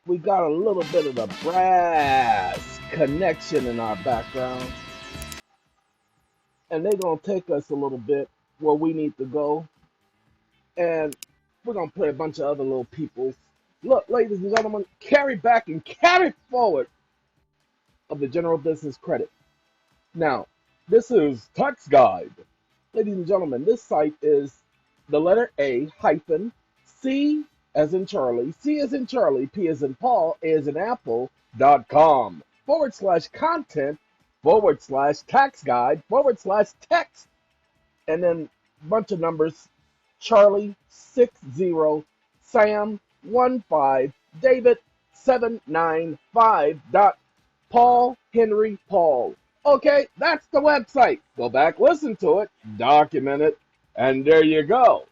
We got a little bit of the brass connection in our background, and they're gonna take us a little bit where we need to go, and we're gonna play a bunch of other little peoples. Look, ladies and gentlemen, carry back and carry forward of the general business credit. Now, this is Tax Guide. Ladies and gentlemen, this site is the letter A hyphen C as in Charlie, C as in Charlie, P as in Paul, A as in Apple.com /content /tax guide /text, and then a bunch of numbers: Charlie 60, Sam 15, David 795. Paul Henry Paul. Okay, that's the website. Go back, listen to it, document it, and there you go.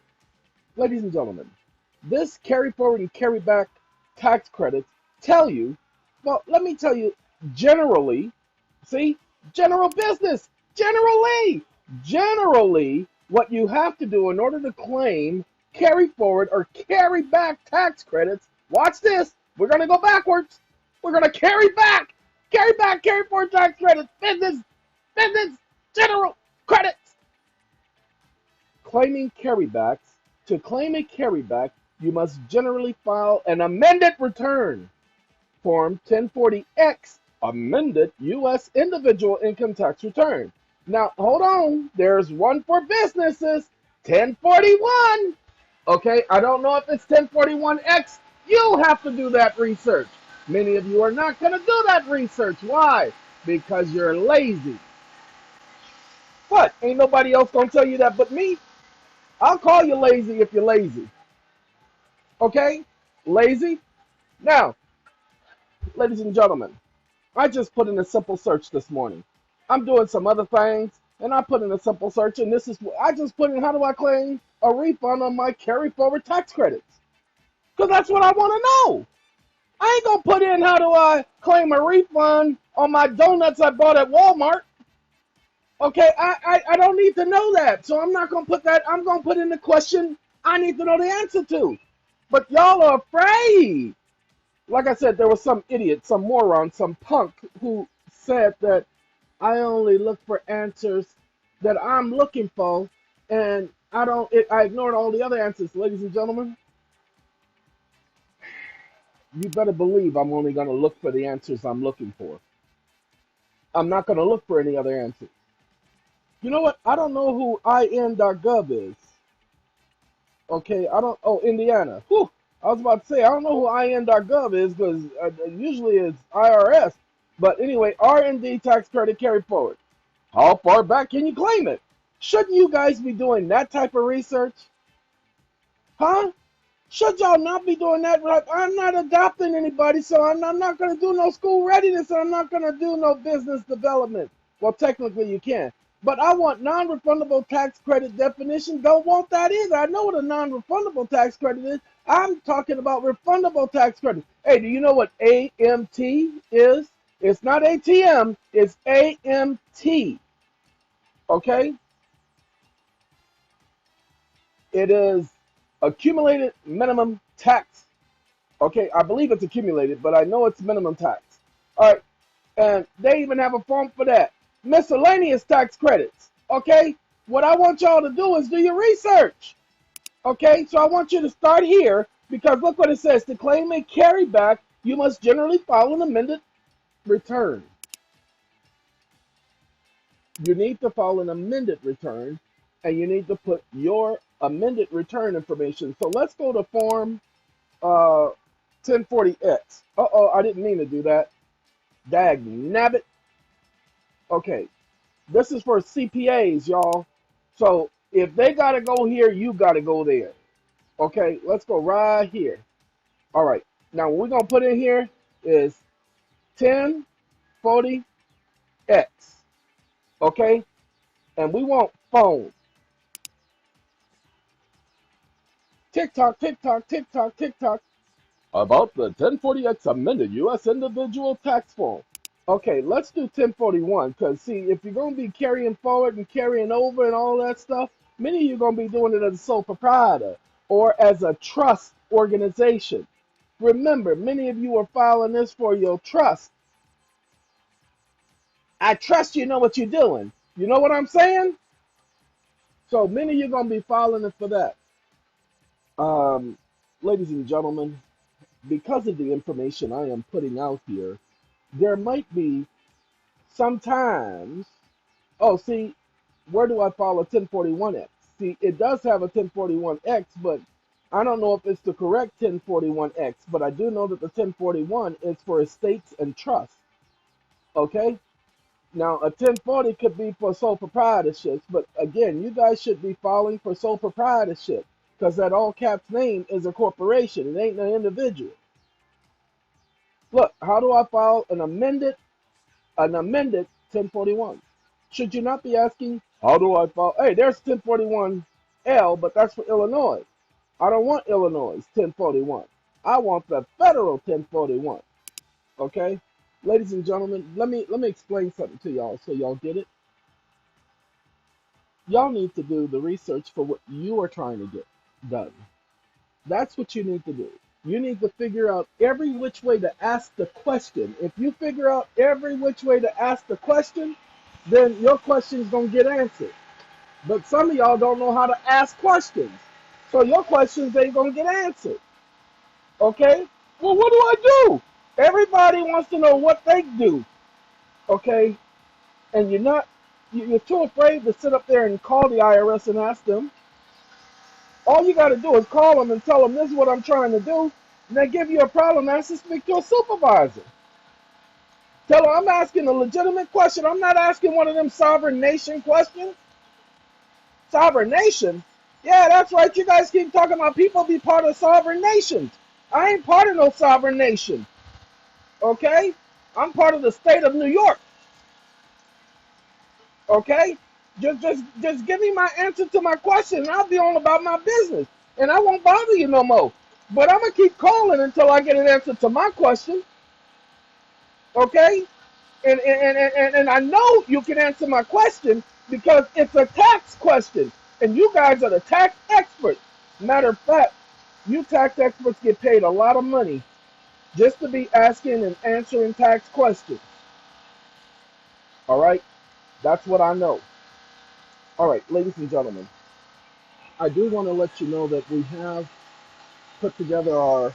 Ladies and gentlemen, this carry forward and carry back tax credits tell you, well, let me tell you, generally, see, general business, generally, what you have to do in order to claim carry forward or carry back tax credits, watch this, we're going to go backwards. We're going to carry forward tax credits, business, general credits. Claiming carrybacks. To claim a carryback, you must generally file an amended return, Form 1040X, amended U.S. individual income tax return. Now, hold on. There's one for businesses, 1041. Okay, I don't know if it's 1041X. You have to do that research. Many of you are not going to do that research. Why? Because you're lazy. What? Ain't nobody else going to tell you that but me? I'll call you lazy if you're lazy. Okay? Lazy? Now, ladies and gentlemen, I just put in a simple search this morning. I'm doing some other things, and I put in a simple search, and I just put in, how do I claim a refund on my carry forward tax credits? Because that's what I want to know. I ain't going to put in, how do I claim a refund on my donuts I bought at Walmart? Okay, I don't need to know that, so I'm not going to put that. I'm going to put in the question I need to know the answer to. But y'all are afraid. Like I said, there was some idiot, some moron, some punk who said that I only look for answers that I'm looking for, and I ignored all the other answers. Ladies and gentlemen, you better believe I'm only going to look for the answers I'm looking for. I'm not going to look for any other answers. You know what? I don't know who in.gov is. Okay, I don't. Oh, Indiana. Whew. I was about to say, I don't know who in.gov is because usually it's IRS. But anyway, R&D tax credit carry forward. How far back can you claim it? Shouldn't you guys be doing that type of research? Huh? Should y'all not be doing that? I'm not adopting anybody, so I'm not going to do no school readiness, and I'm not going to do no business development. Well, technically you can. But I want non-refundable tax credit definition. Don't want that either. I know what a non-refundable tax credit is. I'm talking about refundable tax credit. Hey, do you know what AMT is? It's not ATM. It's AMT. Okay? It is accumulated minimum tax. Okay, I believe it's accumulated, but I know it's minimum tax. All right, and they even have a form for that. Miscellaneous tax credits. Okay, what I want y'all to do is do your research. Okay, so I want you to start here because look what it says. To claim a carryback, you must generally file an amended return. You need to file an amended return, and you need to put your amended return information. So let's go to form 1040X. Uh-oh, I didn't mean to do that. Dag nabbit. Okay, this is for CPAs, y'all. So if they got to go here, you got to go there. Okay, let's go right here. All right, now what we're going to put in here is 1040X. Okay, and we want phone. TikTok, TikTok, TikTok, TikTok. About the 1040X amended U.S. individual tax form. Okay, let's do 1041 because see, if you're going to be carrying forward and carrying over and all that stuff, Many of you are going to be doing it as a sole proprietor or as a trust organization. Remember, many of you are filing this for your trust. I trust you know what you're doing. You know what I'm saying? So many of you are going to be filing it for that. Um, Ladies and gentlemen, because of the information I am putting out here, there might be sometimes, oh, see, where do I file a 1041X? See, it does have a 1041X, but I don't know if it's the correct 1041X, but I do know that the 1041 is for estates and trusts. Okay? Now, a 1040 could be for sole proprietorships, but again, you guys should be filing for sole proprietorship because that all caps name is a corporation. It ain't an individual. Look, how do I file an amended 1041? Should you not be asking, how do I file? Hey, there's 1041L, but that's for Illinois. I don't want Illinois 1041. I want the federal 1041. Okay? Ladies and gentlemen, let me explain something to y'all so y'all get it. Y'all need to do the research for what you are trying to get done. That's what you need to do. You need to figure out every which way to ask the question. If you figure out every which way to ask the question, then your question is going to get answered. But some of y'all don't know how to ask questions. So your questions ain't going to get answered. Okay? Well, what do I do? Everybody wants to know what they do. Okay? And you're too afraid to sit up there and call the IRS and ask them. All you got to do is call them and tell them this is what I'm trying to do. And they give you a problem, ask to speak to a supervisor. Tell them I'm asking a legitimate question. I'm not asking one of them sovereign nation questions. Sovereign nation? Yeah, that's right. You guys keep talking about people be part of sovereign nations. I ain't part of no sovereign nation. Okay? I'm part of the state of New York. Okay? Just give me my answer to my question and I'll be on about my business. And I won't bother you no more. But I'm going to keep calling until I get an answer to my question. Okay? And I know you can answer my question because it's a tax question. And you guys are the tax experts. Matter of fact, you tax experts get paid a lot of money just to be asking and answering tax questions. All right? That's what I know. All right, ladies and gentlemen, I do want to let you know that we have put together our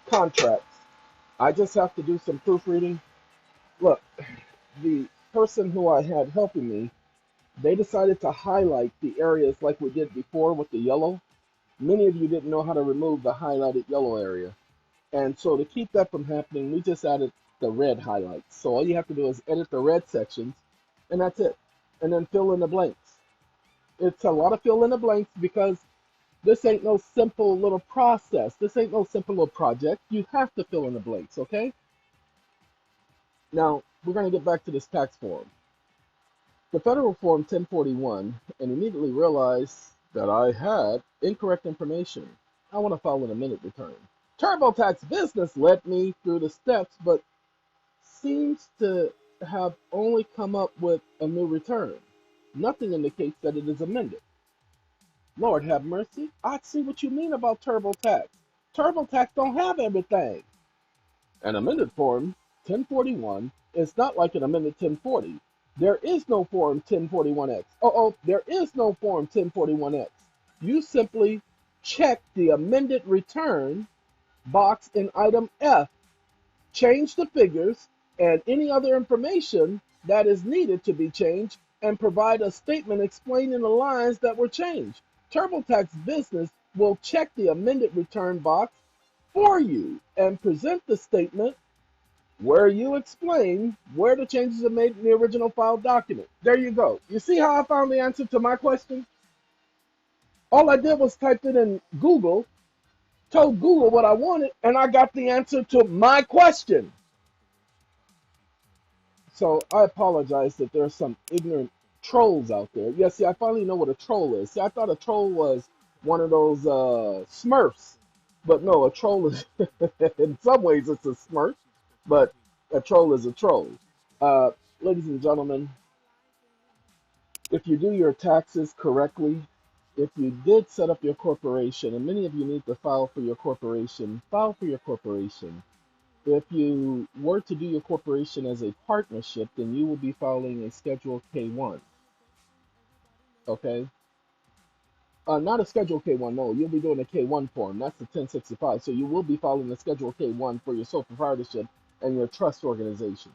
contracts. I just have to do some proofreading. Look, the person who I had helping me, they decided to highlight the areas like we did before with the yellow. Many of you didn't know how to remove the highlighted yellow area. And so to keep that from happening, we just added the red highlights. So all you have to do is edit the red sections, and that's it. And then fill in the blanks. It's a lot of fill in the blanks because this ain't no simple little process. This ain't no simple little project. You have to fill in the blanks, okay? Now, we're going to get back to this tax form. The federal form 1041, and immediately realized that I had incorrect information. I want to file an amended return. TurboTax Business led me through the steps, but seems to have only come up with a new return. Nothing indicates that it is amended. Lord have mercy. I see what you mean about TurboTax. TurboTax don't have everything. An amended form 1041 is not like an amended 1040. There is no form 1041X. There is no form 1041X. You simply check the amended return box in item F, change the figures and any other information that is needed to be changed, and provide a statement explaining the lines that were changed. TurboTax Business will check the amended return box for you and present the statement where you explain where the changes are made in the original file document. There you go. You see how I found the answer to my question? All I did was type it in Google, told Google what I wanted, and I got the answer to my question. So I apologize that there's some ignorant trolls out there. Yeah, see, I finally know what a troll is. See, I thought a troll was one of those Smurfs. But no, a troll is, in some ways it's a Smurf, but a troll is a troll. Ladies and gentlemen, if you do your taxes correctly, if you did set up your corporation, and many of you need to file for your corporation, file for your corporation. If you were to do your corporation as a partnership, then you will be filing a Schedule K1, okay? Not a Schedule K1, no. You'll be doing a K1 form. That's the 1065. So you will be filing the Schedule K1 for your sole proprietorship and your trust organization.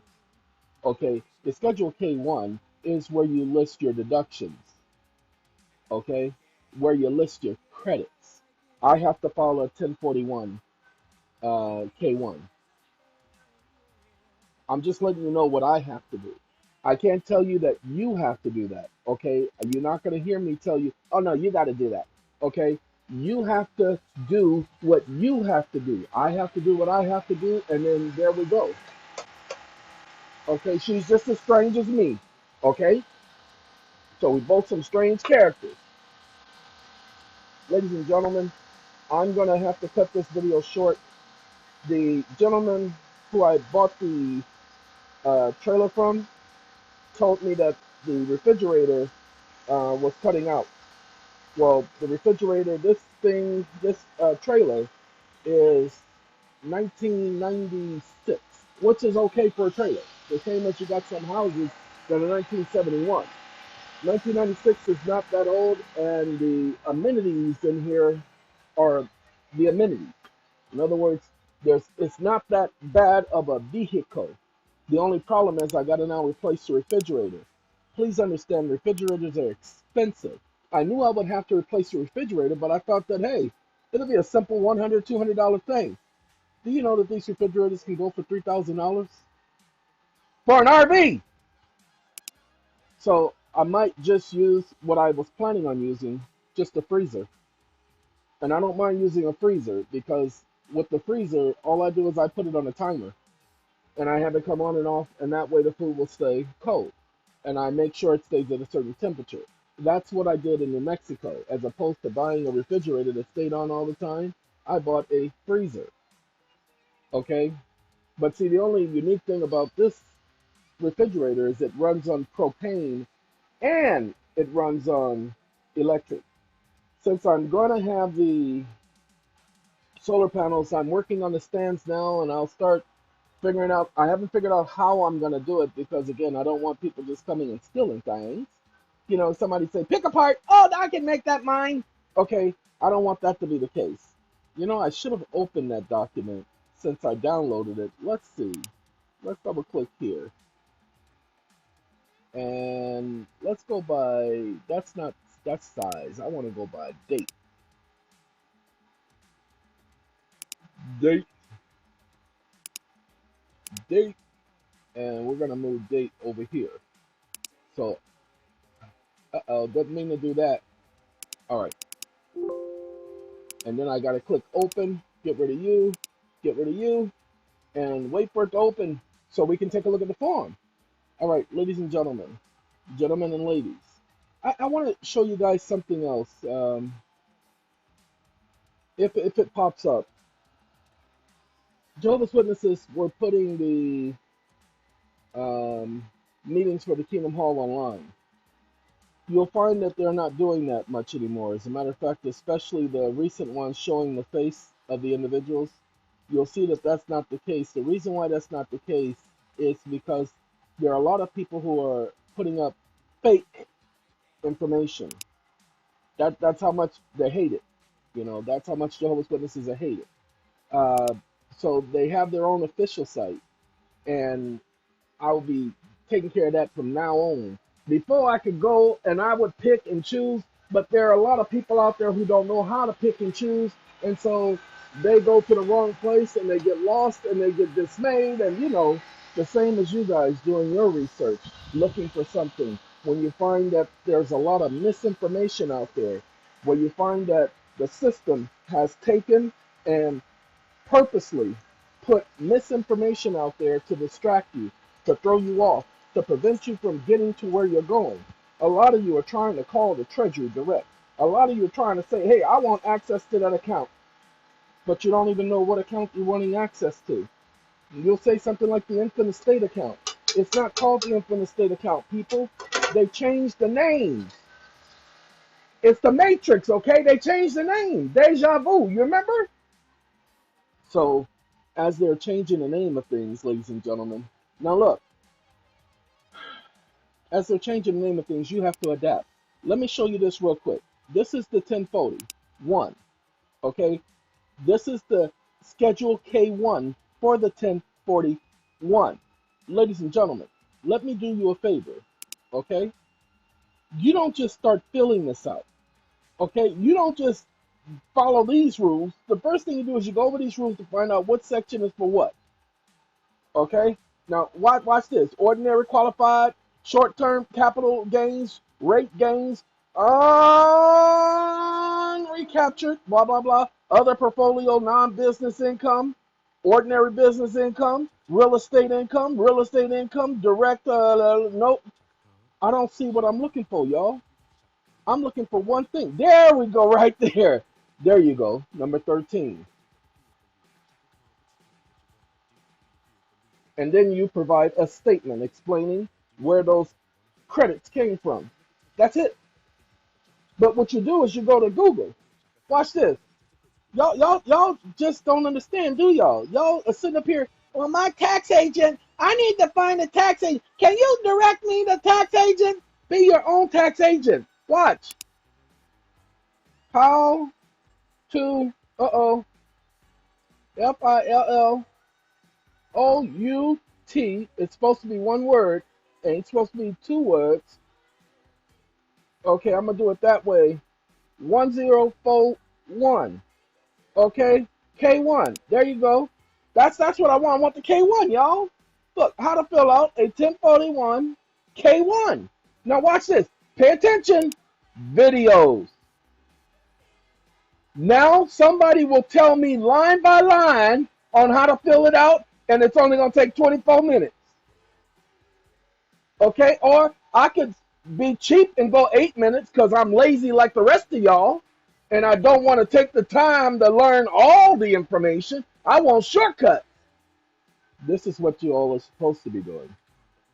Okay, the Schedule K1 is where you list your deductions, okay? Where you list your credits. I have to file a 1041 K1. I'm just letting you know what I have to do. I can't tell you that you have to do that, okay? You're not going to hear me tell you, oh no, you got to do that, okay? You have to do what you have to do. I have to do what I have to do, and then there we go. Okay, she's just as strange as me, okay? So we both some strange characters. Ladies and gentlemen, I'm going to have to cut this video short. The gentleman who I bought the trailer from told me that the refrigerator was cutting out. Well, the refrigerator, this trailer is 1996, which is okay for a trailer. The same as you got some houses that are 1971. 1996 is not that old, and the amenities in here are the amenities. In other words, it's not that bad of a vehicle. The only problem is I got to now replace the refrigerator. Please understand, refrigerators are expensive. I knew I would have to replace the refrigerator, but I thought that, hey, it'll be a simple $100, $200 thing. Do you know that these refrigerators can go for $3,000 for an RV? So I might just use what I was planning on using, just a freezer. And I don't mind using a freezer because with the freezer, all I do is I put it on a timer. And I have it come on and off, and that way the food will stay cold. And I make sure it stays at a certain temperature. That's what I did in New Mexico. As opposed to buying a refrigerator that stayed on all the time, I bought a freezer. Okay? But see, the only unique thing about this refrigerator is it runs on propane and it runs on electric. Since I'm going to have the solar panels, I'm working on the stands now, and I'll start figuring out. I haven't figured out how I'm going to do it because, again, I don't want people just coming and stealing things. You know, somebody say, pick apart, oh, I can make that mine. Okay, I don't want that to be the case. You know, I should have opened that document since I downloaded it. Let's see. Let's double click here. And let's go by, that's size. I want to go by date. Date. Date. And we're going to move date over here. So, doesn't mean to do that. All right. And then I got to click open, get rid of you, and wait for it to open so we can take a look at the form. All right, ladies and gentlemen and ladies, I want to show you guys something else. If it pops up, Jehovah's Witnesses were putting the meetings for the Kingdom Hall online. You'll find that they're not doing that much anymore. As a matter of fact, especially the recent ones showing the face of the individuals, you'll see that that's not the case. The reason why that's not the case is because there are a lot of people who are putting up fake information. That's how much they hate it. You know, that's how much Jehovah's Witnesses are hated. So they have their own official site, and I'll be taking care of that from now on. Before I could go and I would pick and choose, but there are a lot of people out there who don't know how to pick and choose, and so they go to the wrong place and they get lost and they get dismayed, and you know, the same as you guys doing your research, looking for something. When you find that there's a lot of misinformation out there, where you find that the system has taken and purposely put misinformation out there to distract you, to throw you off, to prevent you from getting to where you're going. A lot of you are trying to call the Treasury direct. A lot of you are trying to say, hey, I want access to that account. But you don't even know what account you're wanting access to. You'll say something like the Infinite State account. It's not called the Infinite State account, people. They changed the names. It's the Matrix, okay? They changed the name. Deja vu, you remember? So, as they're changing the name of things, ladies and gentlemen, now look, as they're changing the name of things, you have to adapt. Let me show you this real quick. This is the 1041, okay? This is the Schedule K1 for the 1041. Ladies and gentlemen, let me do you a favor, okay? You don't just start filling this out, okay? You don't just follow these rules. The first thing you do is you go over these rules to find out what section is for what, okay? Now, watch this. Ordinary qualified, short-term capital gains, rate gains, unrecaptured, blah, blah, blah, other portfolio, non-business income, ordinary business income, real estate income, direct, nope. I don't see what I'm looking for, y'all. I'm looking for one thing. There we go, right there. There you go, number 13. And then you provide a statement explaining where those credits came from. That's it. But what you do is you go to Google. Watch this. Y'all just don't understand, do y'all? Y'all are sitting up here, well, my tax agent, I need to find a tax agent. Can you direct me to tax agent? Be your own tax agent. Watch. How to, FILLOUT. It's supposed to be one word, and it's supposed to be two words. Okay, I'm going to do it that way. 1041. Okay, K1. There you go. That's what I want. I want the K1, y'all. Look, how to fill out a 1041 K1. Now watch this. Pay attention. Videos. Now somebody will tell me line by line on how to fill it out, and it's only going to take 24 minutes. Okay, or I could be cheap and go 8 minutes because I'm lazy like the rest of y'all, and I don't want to take the time to learn all the information. I want shortcuts. This is what you all are supposed to be doing.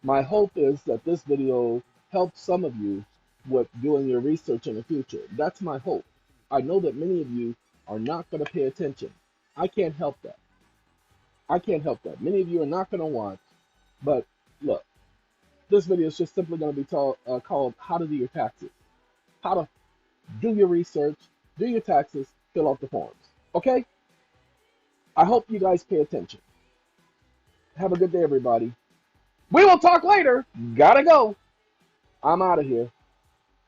My hope is that this video helps some of you with doing your research in the future. That's my hope. I know that many of you are not going to pay attention. I can't help that. I can't help that. Many of you are not going to watch, but look, this video is just simply going to be called How to Do Your Taxes. How to do your research, do your taxes, fill out the forms. Okay? I hope you guys pay attention. Have a good day, everybody. We will talk later. Gotta go. I'm out of here.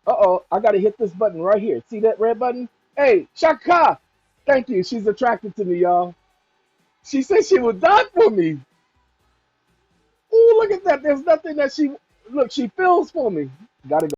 I gotta hit this button right here. See that red button? Hey, Shaka! Thank you. She's attracted to me, y'all. She said she would die for me. Ooh, look at that. There's nothing that she feels for me. Gotta go.